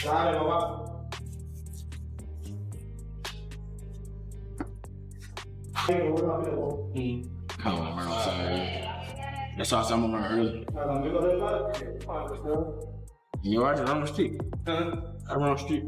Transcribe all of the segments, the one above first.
Dale, mamá. Come on, man, I'm sorry. That's all I'm gonna learn early. You are right on the street. I run on the street.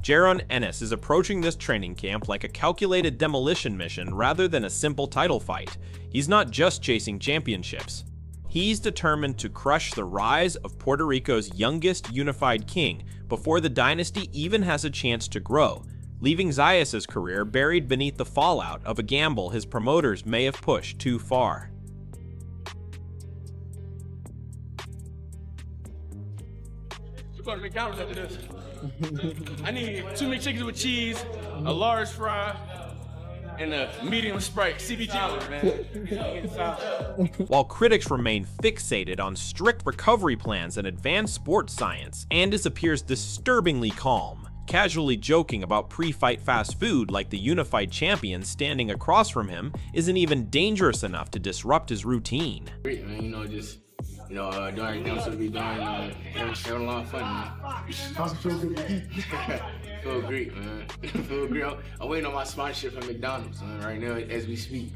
Jaron Ennis is approaching this training camp like a calculated demolition mission rather than a simple title fight. He's not just chasing championships. He's determined to crush the rise of Puerto Rico's youngest unified king before the dynasty even has a chance to grow, leaving Zayas' career buried beneath the fallout of a gamble his promoters may have pushed too far. Go to McDonald's after this. I need 2 McChickens with cheese, a large fry, and a medium Sprite. CBG, man. While critics remain fixated on strict recovery plans and advanced sports science, Ennis appears disturbingly calm, casually joking about pre-fight fast food like the unified champion standing across from him isn't even dangerous enough to disrupt his routine. Great, man. Doing everything I'm supposed to be doing, having a lot of fun, man. How's it feel good to eat? Feel great, man. Feel great. I'm waiting on my sponsorship from McDonald's, man, right now as we speak.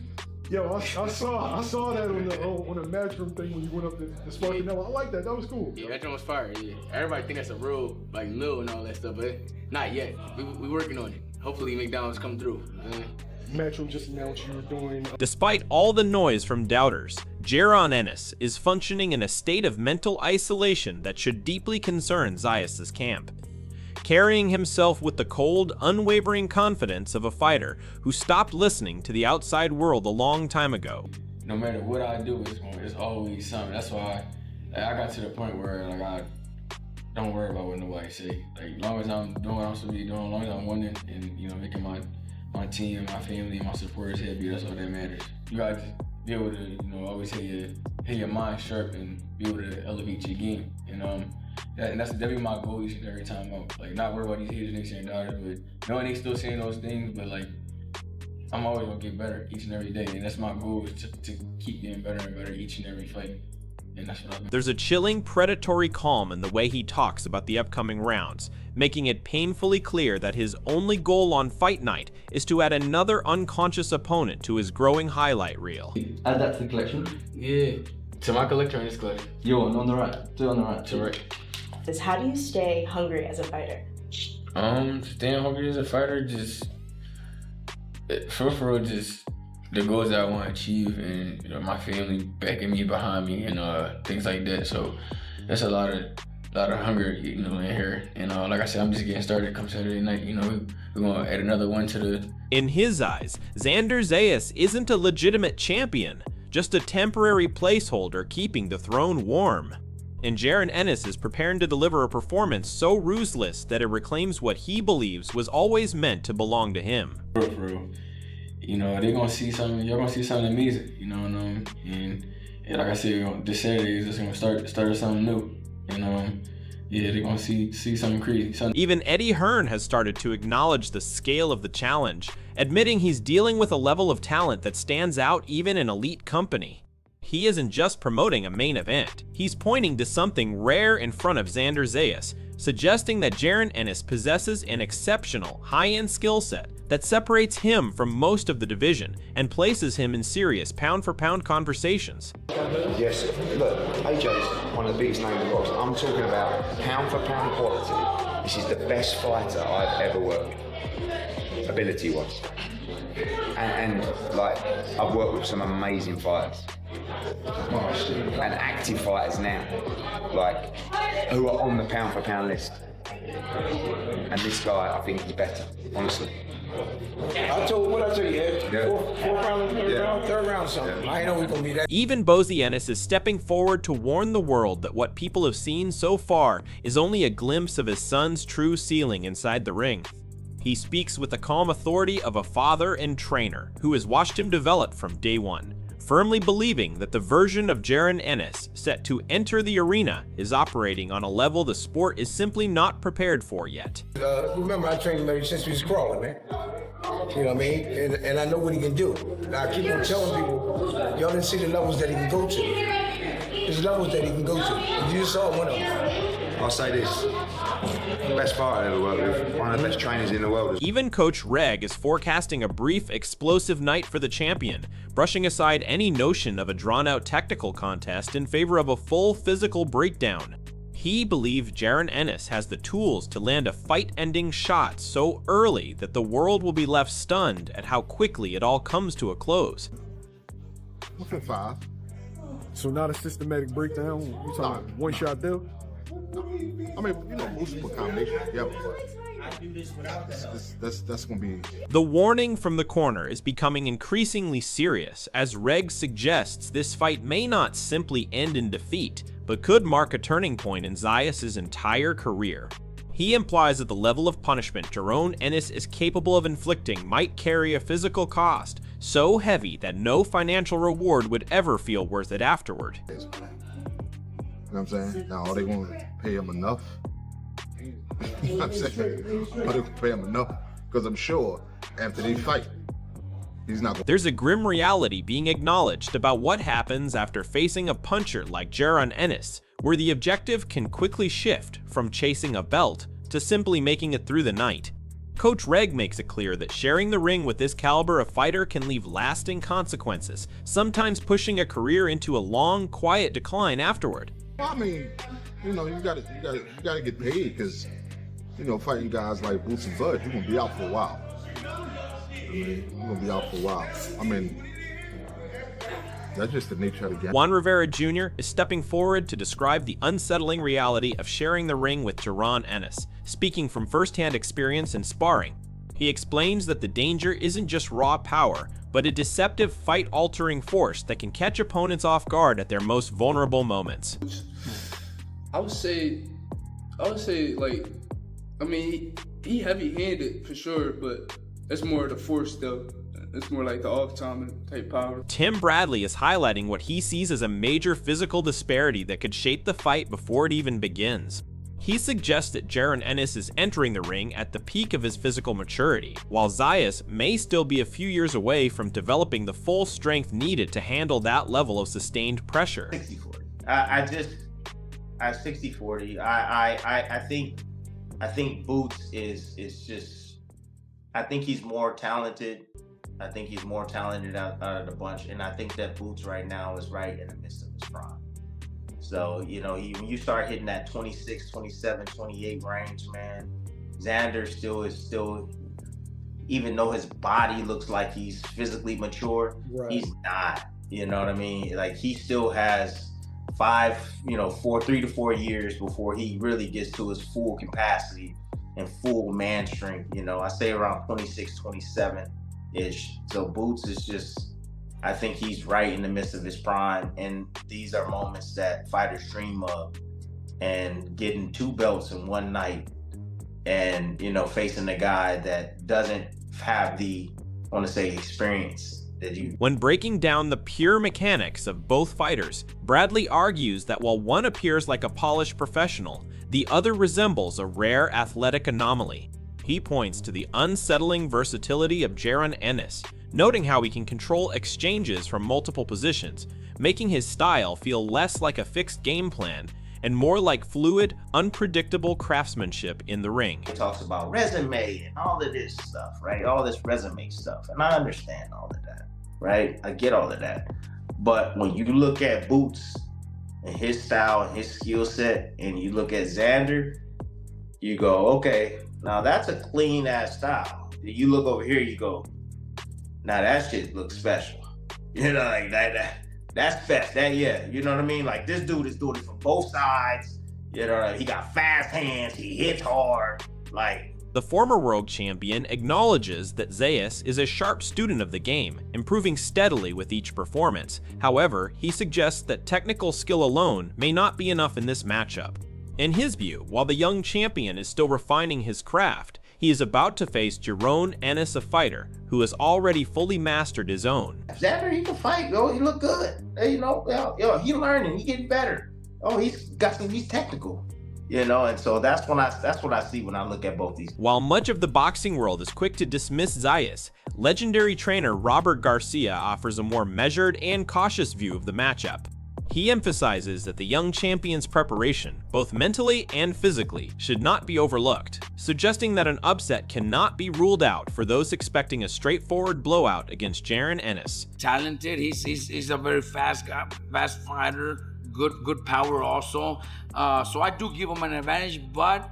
Yo, I saw that on the matchroom thing when you went up to Spark and I like that. That was cool. Yeah, that joint was fire. Yeah, everybody think that's a real meal and all that stuff, but not yet. We working on it. Hopefully McDonald's come through. Matchroom just announced you were doing. Despite all the noise from doubters, Jaron Ennis is functioning in a state of mental isolation that should deeply concern Zayas' camp, carrying himself with the cold, unwavering confidence of a fighter who stopped listening to the outside world a long time ago. No matter what I do, it's always something. That's why I got to the point where I don't worry about what nobody say. As long as I'm doing what I'm supposed to be doing, as long as I'm winning and making my team, my family, my supporters happy, that's all that matters. You gotta be able to, always have your mind sharp and be able to elevate your game. That'd be my goal each and every time out. Not worry about these haters next and dollars, but knowing they still saying those things, but I'm always gonna get better each and every day, and that's my goal is to keep getting better and better each and every fight. And that's what There's a chilling, predatory calm in the way he talks about the upcoming rounds, making it painfully clear that his only goal on fight night is to add another unconscious opponent to his growing highlight reel. Add that to the collection. Yeah, to my collector in this collection. You're on the right. Do it on the right. To the right. How do you stay hungry as a fighter? Staying hungry as a fighter, just for real, just the goals that I want to achieve, and my family backing me, behind me, and things like that. So that's a lot of hunger, in here. And like I said, I'm just getting started. Come Saturday night, we're gonna add another one to the. In his eyes, Xander Zayas isn't a legitimate champion, just a temporary placeholder keeping the throne warm. And Jaron Ennis is preparing to deliver a performance so ruthless that it reclaims what he believes was always meant to belong to him. For real. They're gonna see something. You're gonna see something amazing. And like I said, this Saturday is just gonna start something new. Yeah, they're gonna see something crazy. Even Eddie Hearn has started to acknowledge the scale of the challenge, admitting he's dealing with a level of talent that stands out even in elite company. He isn't just promoting a main event, he's pointing to something rare in front of Xander Zayas, suggesting that Jaron Ennis possesses an exceptional, high-end skill set that separates him from most of the division and places him in serious pound-for-pound conversations. Yes, look, AJ's one of the biggest names in the box. I'm talking about pound-for-pound quality. This is the best fighter I've ever worked with, ability-wise. And I've worked with some amazing fighters. And active fighters now, who are on the pound for pound list. And this guy, I think he's better, honestly. What I told you, fourth round, third round, something. I know we're gonna be that. Even Bozy Ennis is stepping forward to warn the world that what people have seen so far is only a glimpse of his son's true ceiling inside the ring. He speaks with the calm authority of a father and trainer who has watched him develop from day one, firmly believing that the version of Jaron Ennis set to enter the arena is operating on a level the sport is simply not prepared for yet. Remember, I trained Larry since we was crawling, man. You know what I mean? And I know what he can do. Now, I keep on telling people, y'all didn't see the levels that he can go to. There's levels that he can go to. You just saw one of them. I'll say this. Best fighter I've ever worked with. One of the best trainers in the world. Even Coach Reg is forecasting a brief, explosive night for the champion, brushing aside any notion of a drawn-out technical contest in favor of a full physical breakdown. He believes Jaron Ennis has the tools to land a fight-ending shot so early that the world will be left stunned at how quickly it all comes to a close. What's at 5? So not a systematic breakdown. You talking one shot deal? I mean, you know, multiple combinations. Yeah, but that's gonna be. The warning from the corner is becoming increasingly serious as Reg suggests this fight may not simply end in defeat, but could mark a turning point in Zayas' entire career. He implies that the level of punishment Jaron Ennis is capable of inflicting might carry a physical cost so heavy that no financial reward would ever feel worth it afterward. You know what I'm saying? Now, are they going to pay him enough? You know what I'm saying? Are they going to pay him enough? Because I'm sure after they fight, he's not going to. There's a grim reality being acknowledged about what happens after facing a puncher like Jaron Ennis, where the objective can quickly shift from chasing a belt to simply making it through the night. Coach Reg makes it clear that sharing the ring with this caliber of fighter can leave lasting consequences, sometimes pushing a career into a long, quiet decline afterward. I mean, you know, you gotta get paid because, you know, fighting guys like Boots and Bud, you're gonna be out for a while. I mean, you're gonna be out for a while. I mean, that's just the nature of the game. Juan Rivera Jr. is stepping forward to describe the unsettling reality of sharing the ring with Jaron Ennis, speaking from firsthand experience in sparring. He explains that the danger isn't just raw power, but a deceptive fight-altering force that can catch opponents off guard at their most vulnerable moments. I would say, like, I mean, he heavy-handed for sure, but it's more the force though. It's more like the off-time type power. Tim Bradley is highlighting what he sees as a major physical disparity that could shape the fight before it even begins. He suggests that Jaron Ennis is entering the ring at the peak of his physical maturity, while Zayas may still be a few years away from developing the full strength needed to handle that level of sustained pressure. 60-40. I 60-40. I think Boots is just. I think he's more talented. I think he's more talented out of the bunch, and I think that Boots right now is right in the midst of his prime. So, you know, when you start hitting that 26, 27, 28 range, man, Xander still, even though his body looks like he's physically mature, right, he's not, you know what I mean? Like, he still has 3 to 4 years before he really gets to his full capacity and full man strength. You know, I say around 26, 27-ish. So Boots is just, I think he's right in the midst of his prime, and these are moments that fighters dream of. And getting 2 belts in one night, and facing a guy that doesn't have the, I want to say, experience that you. When breaking down the pure mechanics of both fighters, Bradley argues that while one appears like a polished professional, the other resembles a rare athletic anomaly. He points to the unsettling versatility of Jaron Ennis, noting how he can control exchanges from multiple positions, making his style feel less like a fixed game plan and more like fluid, unpredictable craftsmanship in the ring. He talks about resume and all of this stuff, right? All this resume stuff, and I understand all of that, right? I get all of that. But when you look at Boots and his style and his skill set, and you look at Xander, you go, okay, now that's a clean ass style. You look over here, you go, now that shit looks special. You know, like that's best. You know what I mean? Like, this dude is doing it from both sides. You know, he got fast hands, he hits hard. Like, the former world champion acknowledges that Zayas is a sharp student of the game, improving steadily with each performance. However, he suggests that technical skill alone may not be enough in this matchup. In his view, while the young champion is still refining his craft, he is about to face Jaron Ennis, a fighter who has already fully mastered his own. Xander, he can fight, yo. He look good. He learning, he getting better. Oh, he's technical. You know, and so that's what I see when I look at both these. While much of the boxing world is quick to dismiss Zayas, legendary trainer Robert Garcia offers a more measured and cautious view of the matchup. He emphasizes that the young champion's preparation, both mentally and physically, should not be overlooked, suggesting that an upset cannot be ruled out for those expecting a straightforward blowout against Jaron Ennis. Talented, he's a very fast guy, fast fighter, good power also. So I do give him an advantage, but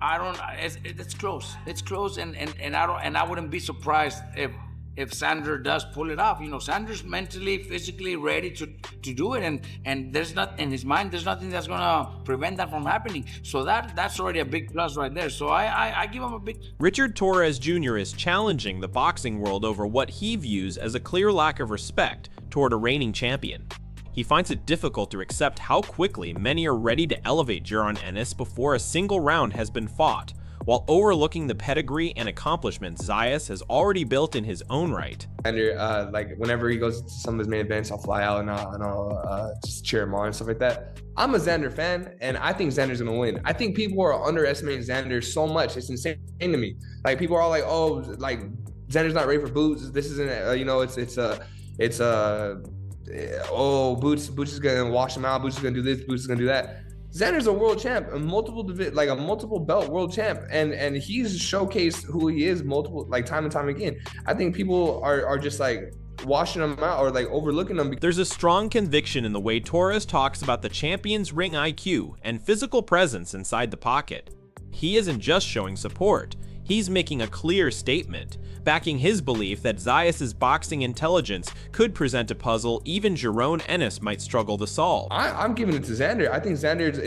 I don't. It's close. It's close, and I wouldn't be surprised if Xander does pull it off. You know, Xander's mentally, physically ready to do it, and there's not in his mind. There's nothing that's gonna prevent that from happening. So that's already a big plus right there. So I give him a big. Richard Torres Jr. is challenging the boxing world over what he views as a clear lack of respect toward a reigning champion. He finds it difficult to accept how quickly many are ready to elevate Jaron Ennis before a single round has been fought, while overlooking the pedigree and accomplishments Zayas has already built in his own right. Xander, like whenever he goes to some of his main events, I'll fly out and I'll just cheer him on and stuff like that. I'm a Xander fan, and I think Xander's gonna win. I think people are underestimating Xander so much. It's insane to me. Like people are all like, oh, like Xander's not ready for Boots. This isn't, you know, oh, Boots is gonna wash him out. Boots is gonna do this. Boots is gonna do that. Xander's a world champ, a multiple belt world champ, and he's showcased who he is time and time again. I think people are just like washing him out or like overlooking him. There's a strong conviction in the way Torres talks about the champion's ring IQ and physical presence inside the pocket. He isn't just showing support. He's making a clear statement, backing his belief that Zayas' boxing intelligence could present a puzzle even Jaron Ennis might struggle to solve. I'm giving it to Xander. I think Xander's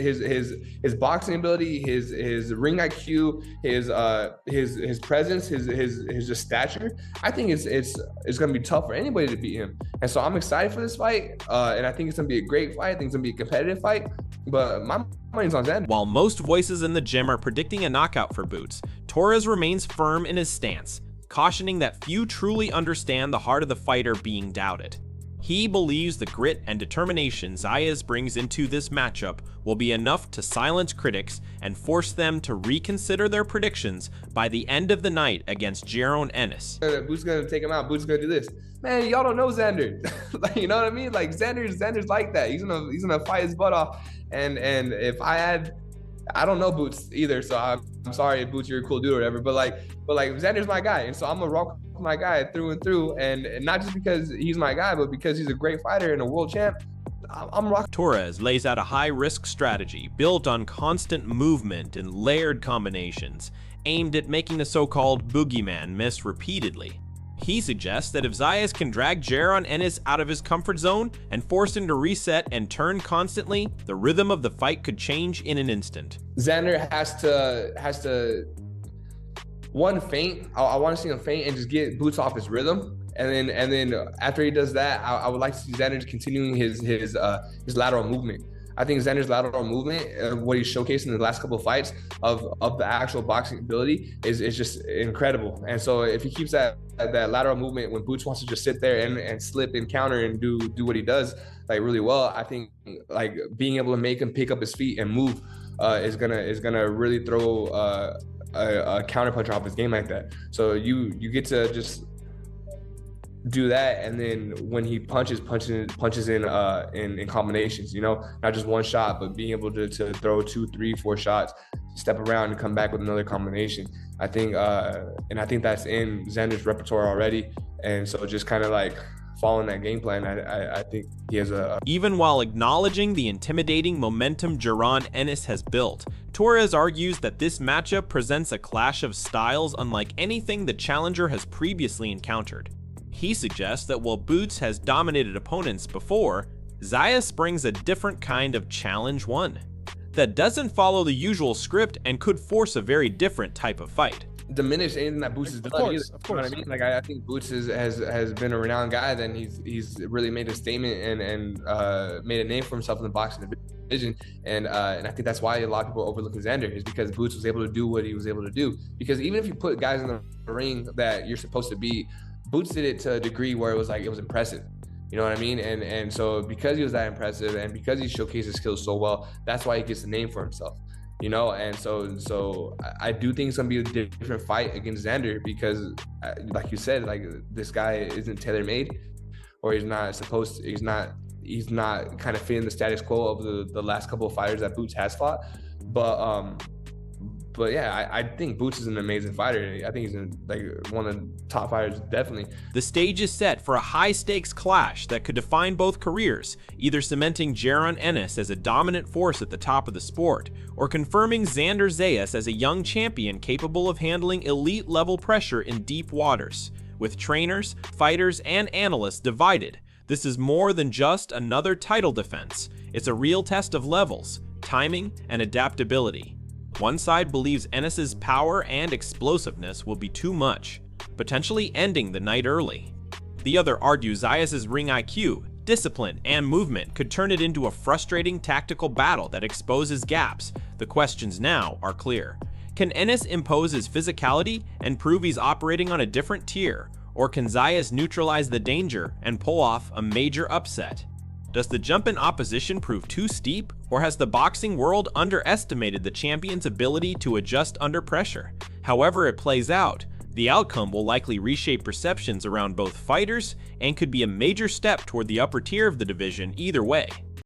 his boxing ability, his ring IQ, his presence, his just stature. I think it's gonna be tough for anybody to beat him. And so I'm excited for this fight, and I think it's gonna be a great fight. I think it's gonna be a competitive fight. But my money's on Xander. While most voices in the gym are predicting a knockout for Boots, Torres remains firm in his stance, cautioning that few truly understand the heart of the fighter being doubted. He believes the grit and determination Zayas brings into this matchup will be enough to silence critics and force them to reconsider their predictions by the end of the night against Jaron Ennis. Boots gonna take him out. Boots gonna do this. Man, y'all don't know Xander. Like, you know what I mean? Like Xander's like that. He's gonna fight his butt off. And if I don't know Boots either, so I'm sorry if Boots, you're a cool dude or whatever. But like Xander's my guy, and so I'm gonna rock with my guy through and through. And not just because he's my guy, but because he's a great fighter and a world champ. I'm rocking. Torres lays out a high-risk strategy built on constant movement and layered combinations, aimed at making the so-called boogeyman miss repeatedly. He suggests that if Zayas can drag Jaron Ennis out of his comfort zone and force him to reset and turn constantly, the rhythm of the fight could change in an instant. Xander has to one feint. I want to see him feint and just get Boots off his rhythm. And then after he does that, I would like to see Xander continuing his lateral movement. I think Xander's lateral movement, what he's showcased in the last couple of fights of the actual boxing ability is just incredible. And so if he keeps that lateral movement when Boots wants to just sit there and slip and counter and do what he does like really well, I think like being able to make him pick up his feet and move is gonna really throw a counterpuncher off his game like that. So you get to just do that, and then when he punches in combinations, you know, not just one shot, but being able to throw 2, 3, 4 shots, step around and come back with another combination. I think and I think that's in Xander's repertoire already, and so just kind of like following that game plan, I think he has Even while acknowledging the intimidating momentum Jaron Ennis has built, Torres argues that this matchup presents a clash of styles unlike anything the challenger has previously encountered. He suggests that while Boots has dominated opponents before, Zayas brings a different kind of challenge one that doesn't follow the usual script and could force a very different type of fight. Diminish anything that Boots has done either. Of course. You know what I mean? Like I think Boots has been a renowned guy. Then he's really made a statement and made a name for himself in the boxing division. And I think that's why a lot of people are overlooking Xander, is because Boots was able to do what he was able to do. Because even if you put guys in the ring that you're supposed to beat, Boots did it to a degree where it was impressive. You know what I mean? And so because he was that impressive and because he showcased his skills so well, that's why he gets the name for himself. you know. And so I do think it's gonna be a different fight against Xander because, like you said, like this guy isn't tailor-made, or he's not kind of fitting the status quo of the last couple of fighters that Boots has fought. But yeah, I think Boots is an amazing fighter. I think he's like one of the top fighters, definitely. The stage is set for a high-stakes clash that could define both careers, either cementing Jaron Ennis as a dominant force at the top of the sport, or confirming Xander Zayas as a young champion capable of handling elite-level pressure in deep waters. With trainers, fighters, and analysts divided, this is more than just another title defense. It's a real test of levels, timing, and adaptability. One side believes Ennis's power and explosiveness will be too much, potentially ending the night early. The other argues Zayas' ring IQ, discipline, and movement could turn it into a frustrating tactical battle that exposes gaps. The questions now are clear. Can Ennis impose his physicality and prove he's operating on a different tier, or can Zayas neutralize the danger and pull off a major upset? Does the jump in opposition prove too steep, or has the boxing world underestimated the champion's ability to adjust under pressure? However it plays out, the outcome will likely reshape perceptions around both fighters and could be a major step toward the upper tier of the division either way.